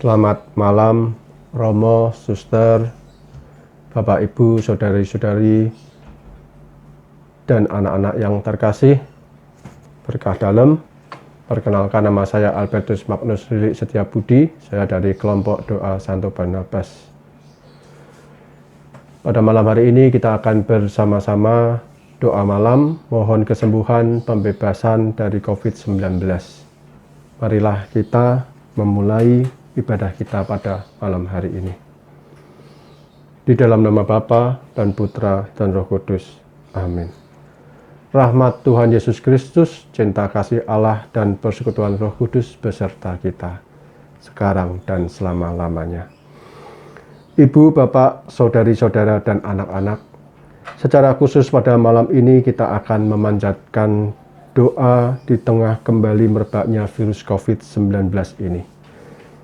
Selamat malam, Romo, Suster, Bapak, Ibu, Saudari-saudari, dan anak-anak yang terkasih. Berkah dalam. Perkenalkan, nama saya Albertus Magnus Lilik Setiabudi. Saya dari kelompok doa Santo Barnabas. Pada malam hari ini kita akan bersama-sama doa malam, mohon kesembuhan, pembebasan dari COVID-19. Marilah kita memulai ibadah kita pada malam hari ini. Di dalam nama Bapa dan Putra dan Roh Kudus. Amin. Rahmat Tuhan Yesus Kristus, cinta kasih Allah dan persekutuan Roh Kudus beserta kita, sekarang dan selama-lamanya. Ibu, Bapak, Saudari-saudara, dan anak-anak, secara khusus pada malam ini kita akan memanjatkan doa di tengah kembali merebaknya virus COVID-19 ini.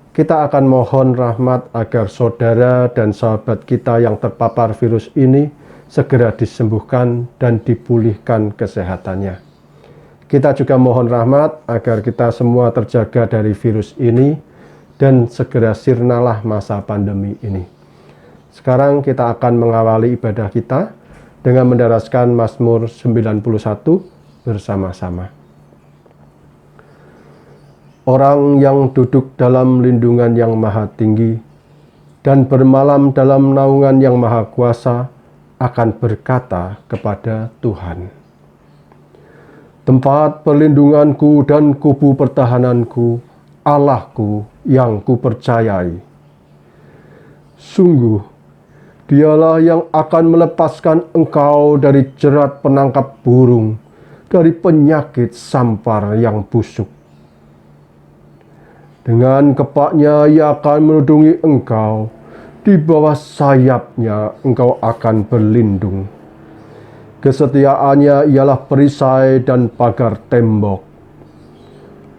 Kita akan mohon rahmat agar saudara dan sahabat kita yang terpapar virus ini segera disembuhkan dan dipulihkan kesehatannya. Kita juga mohon rahmat agar kita semua terjaga dari virus ini dan segera sirnalah masa pandemi ini. Sekarang kita akan mengawali ibadah kita dengan mendaraskan Mazmur 91 bersama-sama. Orang yang duduk dalam lindungan yang maha tinggi dan bermalam dalam naungan yang maha kuasa akan berkata kepada Tuhan, tempat perlindunganku dan kubu pertahananku, Allahku yang kupercayai. Sungguh, dialah yang akan melepaskan engkau dari jerat penangkap burung, dari penyakit sampar yang busuk. Dengan kepaknya ia akan melindungi engkau, di bawah sayapnya engkau akan berlindung. Kesetiaannya ialah perisai dan pagar tembok.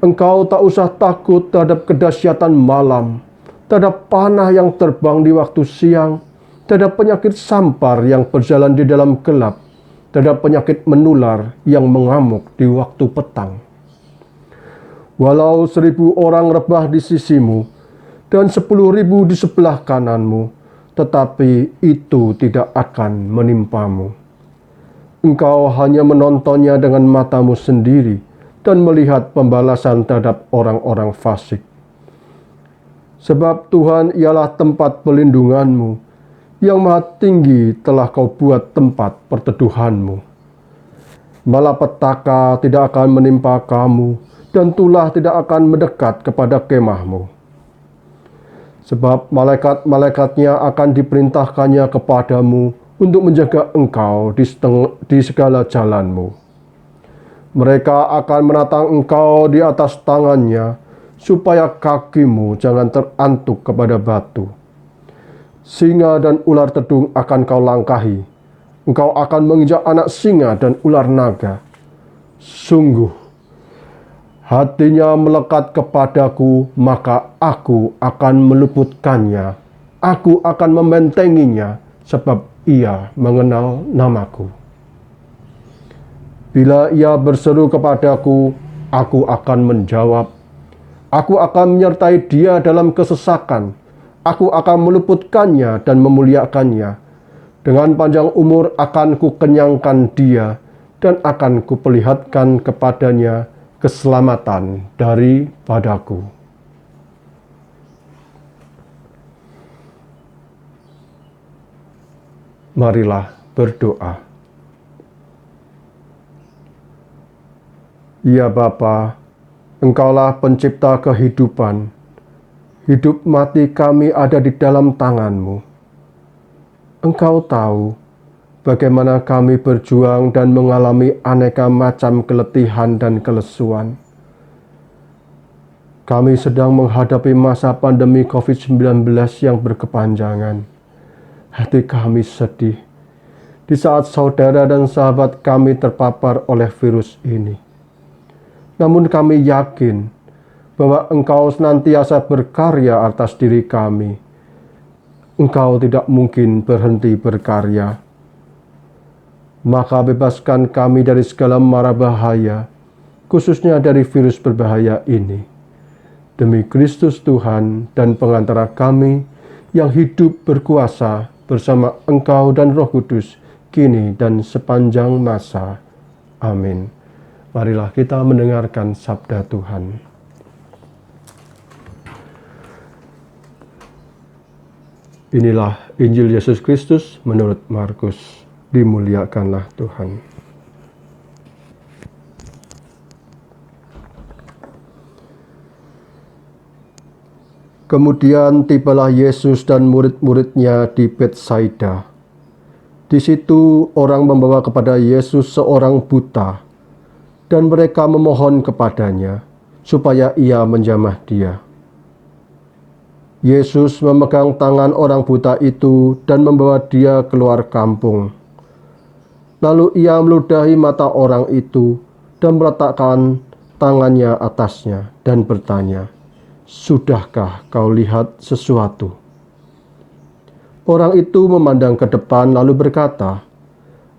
Engkau tak usah takut terhadap kedahsyatan malam, terhadap panah yang terbang di waktu siang, terhadap penyakit sampar yang berjalan di dalam gelap, terhadap penyakit menular yang mengamuk di waktu petang. Walau 1000 orang rebah di sisimu dan 10.000 di sebelah kananmu, tetapi itu tidak akan menimpamu. Engkau hanya menontonnya dengan matamu sendiri dan melihat pembalasan terhadap orang-orang fasik. Sebab Tuhan ialah tempat pelindunganmu, yang maha tinggi telah kau buat tempat perteduhanmu. Malapetaka tidak akan menimpa kamu, dan tulah tidak akan mendekat kepada kemahmu. Sebab malaikat-malaikatnya akan diperintahkannya kepadamu untuk menjaga engkau di segala jalanmu. Mereka akan menatang engkau di atas tangannya, supaya kakimu jangan terantuk kepada batu. Singa dan ular tedung akan kau langkahi. Engkau akan menginjak anak singa dan ular naga. Sungguh, hatinya melekat kepadaku, maka aku akan meluputkannya. Aku akan membentenginya, sebab ia mengenal namaku. Bila ia berseru kepadaku, aku akan menjawab. Aku akan menyertai dia dalam kesesakan. Aku akan meluputkannya dan memuliakannya. Dengan panjang umur akan kukenyangkan dia, dan akan kuperlihatkan kepadanya keselamatan daripadaku. Marilah berdoa. Ya Bapa, Engkaulah pencipta kehidupan. Hidup mati kami ada di dalam tangan-Mu. Engkau tahu bagaimana kami berjuang dan mengalami aneka macam keletihan dan kelesuan. Kami sedang menghadapi masa pandemi COVID-19 yang berkepanjangan. Hati kami sedih di saat saudara dan sahabat kami terpapar oleh virus ini. Namun kami yakin bahwa Engkau senantiasa berkarya atas diri kami. Engkau tidak mungkin berhenti berkarya. Maka bebaskan kami dari segala mara bahaya, khususnya dari virus berbahaya ini. demi Kristus Tuhan dan pengantara kami yang hidup berkuasa bersama Engkau dan Roh Kudus, kini dan sepanjang masa. Amin. Marilah kita mendengarkan sabda Tuhan. Inilah Injil Yesus Kristus menurut Markus. Dimuliakanlah Tuhan. Kemudian tibalah Yesus dan murid-muridnya di Betsaida. Di situ orang membawa kepada Yesus seorang buta, dan mereka memohon kepadanya supaya ia menjamah dia. Yesus memegang tangan orang buta itu dan membawa dia keluar kampung. Lalu ia meludahi mata orang itu dan meletakkan tangannya atasnya dan bertanya, "Sudahkah kau lihat sesuatu?" Orang itu memandang ke depan lalu berkata,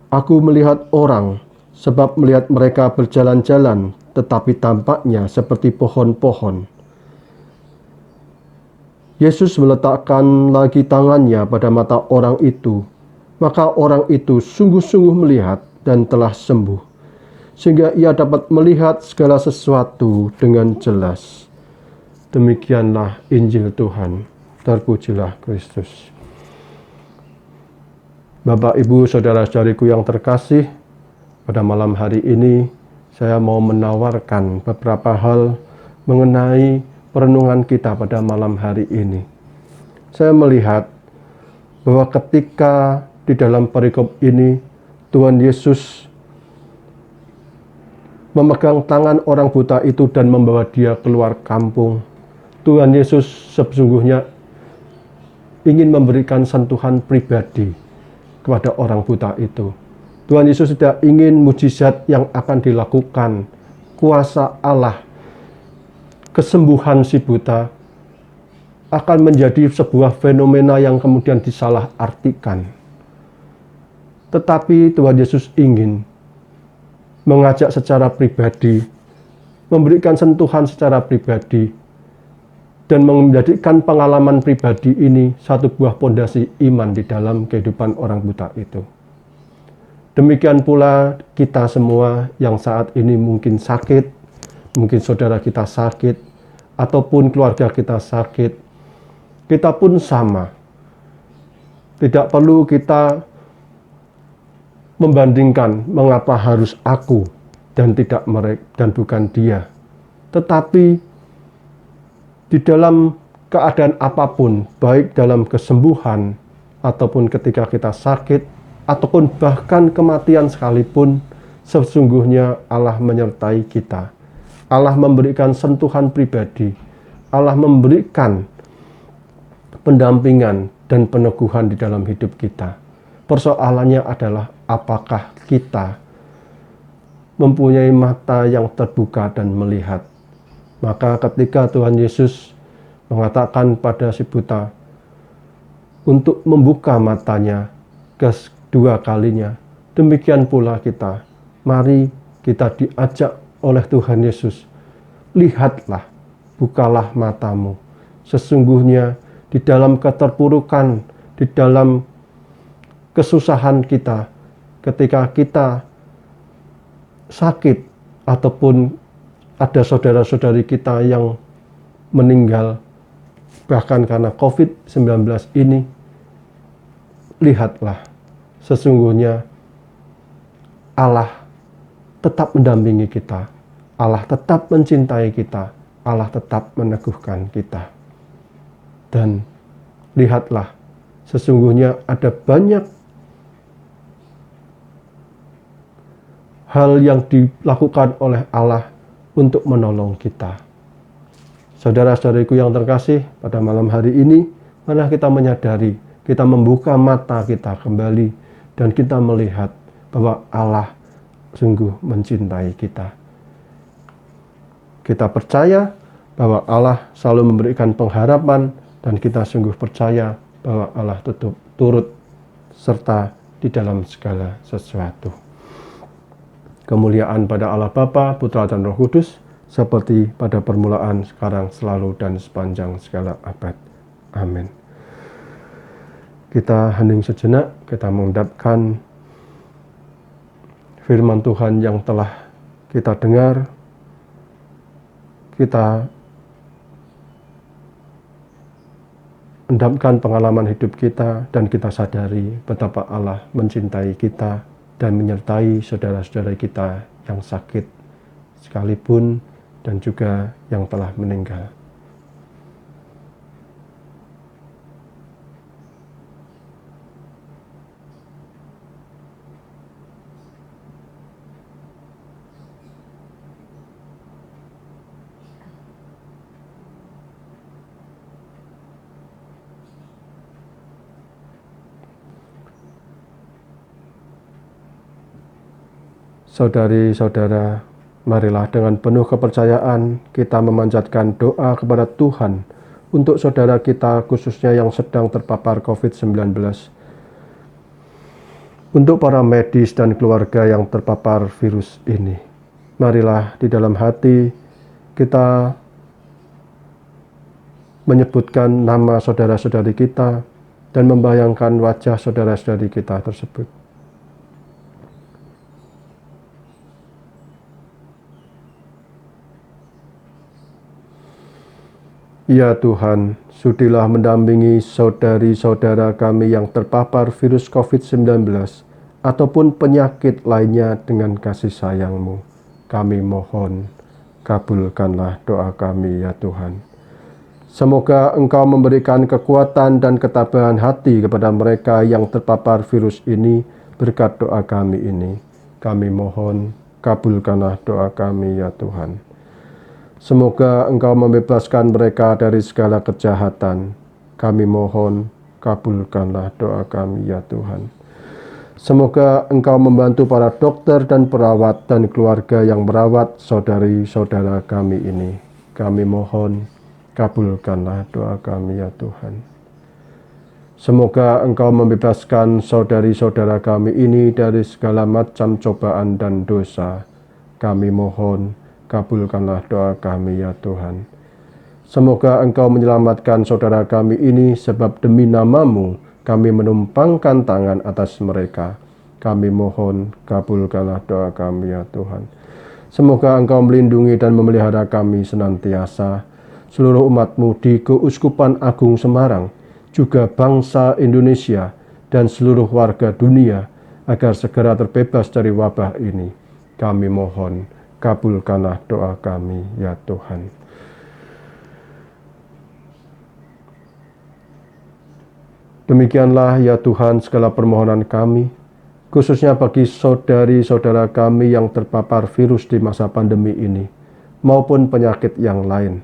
"Aku melihat orang, sebab melihat mereka berjalan-jalan, tetapi tampaknya seperti pohon-pohon." Yesus meletakkan lagi tangannya pada mata orang itu, maka orang itu sungguh-sungguh melihat dan telah sembuh, sehingga ia dapat melihat segala sesuatu dengan jelas. Demikianlah Injil Tuhan. Terpujilah Kristus. Bapak, Ibu, saudara-saudariku yang terkasih, pada malam hari ini saya mau menawarkan beberapa hal mengenai perenungan kita pada malam hari ini. Saya melihat bahwa ketika di dalam perikop ini Tuhan Yesus memegang tangan orang buta itu dan membawa dia keluar kampung, Tuhan Yesus sesungguhnya ingin memberikan sentuhan pribadi kepada orang buta itu. Tuhan Yesus tidak ingin mujizat yang akan dilakukan, kuasa Allah, kesembuhan si buta akan menjadi sebuah fenomena yang kemudian disalahartikan. Tetapi Tuhan Yesus ingin mengajak secara pribadi, memberikan sentuhan secara pribadi, dan menjadikan pengalaman pribadi ini satu buah pondasi iman di dalam kehidupan orang buta itu. Demikian pula kita semua yang saat ini mungkin sakit, mungkin saudara kita sakit, ataupun keluarga kita sakit, kita pun sama. Tidak perlu kita membandingkan mengapa harus aku dan tidak mereka dan bukan dia. Tetapi di dalam keadaan apapun, baik dalam kesembuhan ataupun ketika kita sakit ataupun bahkan kematian sekalipun, sesungguhnya Allah menyertai kita. Allah memberikan sentuhan pribadi, Allah memberikan pendampingan dan peneguhan di dalam hidup kita. Persoalannya adalah apakah kita mempunyai mata yang terbuka dan melihat. Maka ketika Tuhan Yesus mengatakan pada si buta untuk membuka matanya kedua kalinya, demikian pula kita. Mari kita diajak oleh Tuhan Yesus, lihatlah, bukalah matamu. Sesungguhnya di dalam keterpurukan, di dalam kesusahan kita, ketika kita sakit ataupun ada saudara-saudari kita yang meninggal bahkan karena COVID-19 ini, lihatlah, sesungguhnya Allah tetap mendampingi kita, Allah tetap mencintai kita, Allah tetap meneguhkan kita. Dan lihatlah, sesungguhnya ada banyak hal yang dilakukan oleh Allah untuk menolong kita. Saudara-saudariku yang terkasih, pada malam hari ini, marilah kita menyadari, kita membuka mata kita kembali, dan kita melihat bahwa Allah sungguh mencintai kita. Kita percaya bahwa Allah selalu memberikan pengharapan, dan kita sungguh percaya bahwa Allah turut serta di dalam segala sesuatu. Kemuliaan pada Allah Bapa, Putra dan Roh Kudus, seperti pada permulaan, sekarang, selalu, dan sepanjang segala abad. Amin. Kita hening sejenak, kita mengendapkan firman Tuhan yang telah kita dengar. Kita endapkan pengalaman hidup kita, dan kita sadari betapa Allah mencintai kita dan menyertai saudara-saudara kita yang sakit sekalipun, dan juga yang telah meninggal. Saudari-saudara, marilah dengan penuh kepercayaan kita memanjatkan doa kepada Tuhan untuk saudara kita khususnya yang sedang terpapar COVID-19. Untuk para medis dan keluarga yang terpapar virus ini. Marilah di dalam hati kita menyebutkan nama saudara-saudari kita dan membayangkan wajah saudara-saudari kita tersebut. Ya Tuhan, sudilah mendampingi saudari-saudara kami yang terpapar virus COVID-19 ataupun penyakit lainnya dengan kasih sayang-Mu. Kami mohon, kabulkanlah doa kami ya Tuhan. Semoga Engkau memberikan kekuatan dan ketabahan hati kepada mereka yang terpapar virus ini berkat doa kami ini. Kami mohon, kabulkanlah doa kami ya Tuhan. Semoga Engkau membebaskan mereka dari segala kejahatan. Kami mohon, kabulkanlah doa kami ya Tuhan. Semoga Engkau membantu para dokter dan perawat dan keluarga yang merawat saudari-saudara kami ini. Kami mohon, kabulkanlah doa kami ya Tuhan. Semoga Engkau membebaskan saudari-saudara kami ini dari segala macam cobaan dan dosa. Kami mohon, kabulkanlah doa kami ya Tuhan. Semoga Engkau menyelamatkan saudara kami ini, sebab demi nama-Mu kami menumpangkan tangan atas mereka. Kami mohon, kabulkanlah doa kami ya Tuhan. Semoga Engkau melindungi dan memelihara kami senantiasa, seluruh umat-Mu di Keuskupan Agung Semarang, juga bangsa Indonesia dan seluruh warga dunia, agar segera terbebas dari wabah ini. Kami mohon, kabulkanlah doa kami ya Tuhan. Demikianlah ya Tuhan segala permohonan kami, khususnya bagi saudari-saudara kami yang terpapar virus di masa pandemi ini, maupun penyakit yang lain.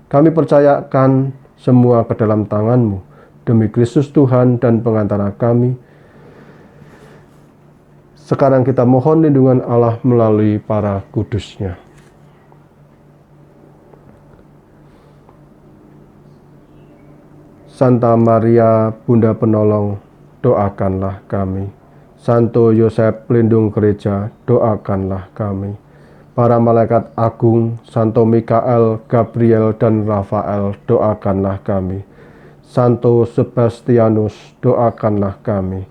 Kami percayakan semua ke dalam tangan-Mu, demi Kristus Tuhan dan pengantara kami. Sekarang kita mohon lindungan Allah melalui para kudus-Nya. Santa Maria, Bunda Penolong, doakanlah kami. Santo Yosef, pelindung gereja, doakanlah kami. Para malaikat agung, Santo Mikael, Gabriel, dan Rafael, doakanlah kami. Santo Sebastianus, doakanlah kami.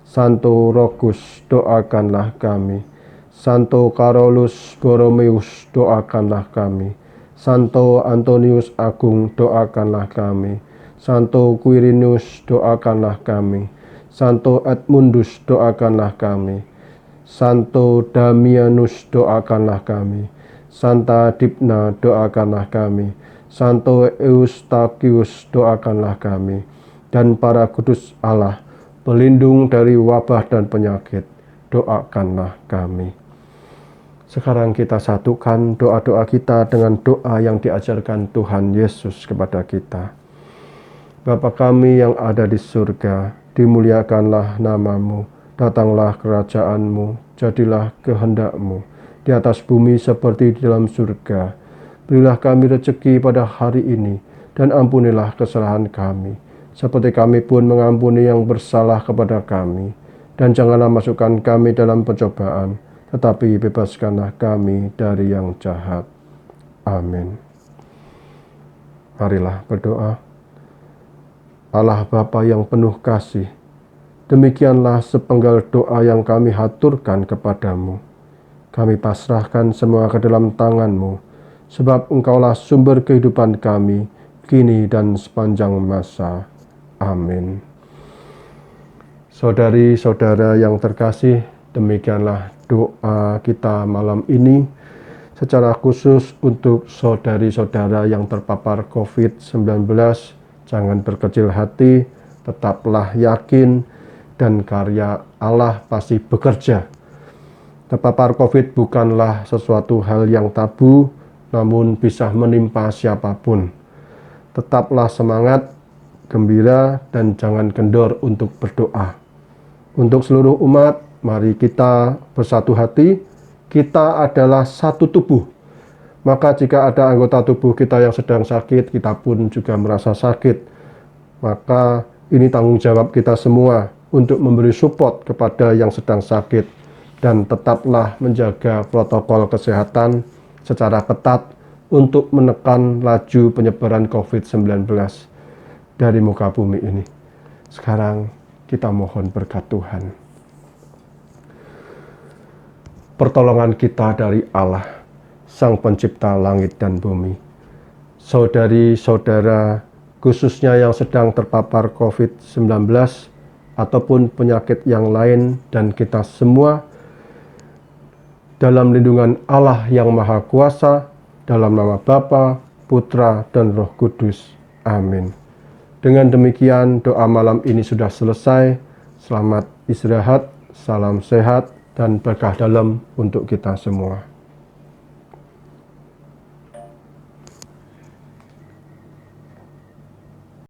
Santo Rogus, doakanlah kami. Santo Carolus Borromeus, doakanlah kami. Santo Antonius Agung, doakanlah kami. Santo Quirinus, doakanlah kami. Santo Edmundus, doakanlah kami. Santo Damianus, doakanlah kami. Santa Dipna, doakanlah kami. Santo Eustachius, doakanlah kami. Dan para kudus Allah, pelindung dari wabah dan penyakit, doakanlah kami. Sekarang kita satukan doa-doa kita dengan doa yang diajarkan Tuhan Yesus kepada kita. Bapa kami yang ada di surga, dimuliakanlah nama-Mu, datanglah kerajaan-Mu, jadilah kehendak-Mu, di atas bumi seperti di dalam surga. Berilah kami rezeki pada hari ini, dan ampunilah kesalahan kami, seperti kami pun mengampuni yang bersalah kepada kami. Dan janganlah masukkan kami dalam pencobaan, tetapi bebaskanlah kami dari yang jahat. Amin. Marilah berdoa. Allah Bapa yang penuh kasih, demikianlah sepenggal doa yang kami haturkan kepadamu. Kami pasrahkan semua ke dalam tangan-Mu, sebab Engkaulah sumber kehidupan kami, kini dan sepanjang masa. Amin. Saudari-saudara yang terkasih, demikianlah doa kita malam ini, secara khusus untuk saudari-saudara yang terpapar COVID-19. Jangan berkecil hati, tetaplah yakin, dan karya Allah pasti bekerja. Terpapar COVID bukanlah sesuatu hal yang tabu, namun bisa menimpa siapapun. Tetaplah semangat, gembira, dan jangan kendor untuk berdoa. Untuk seluruh umat, mari kita bersatu hati. Kita adalah satu tubuh. Maka jika ada anggota tubuh kita yang sedang sakit, kita pun juga merasa sakit. Maka ini tanggung jawab kita semua untuk memberi support kepada yang sedang sakit. Dan tetaplah menjaga protokol kesehatan secara ketat untuk menekan laju penyebaran COVID-19 dari muka bumi ini. Sekarang kita mohon berkat Tuhan. Pertolongan kita dari Allah, Sang Pencipta langit dan bumi. Saudari-saudara, khususnya yang sedang terpapar COVID-19 ataupun penyakit yang lain, dan kita semua, dalam lindungan Allah yang Maha Kuasa, dalam nama Bapa, Putra, dan Roh Kudus. Amin. Dengan demikian, doa malam ini sudah selesai. Selamat istirahat, salam sehat, dan berkah dalam untuk kita semua.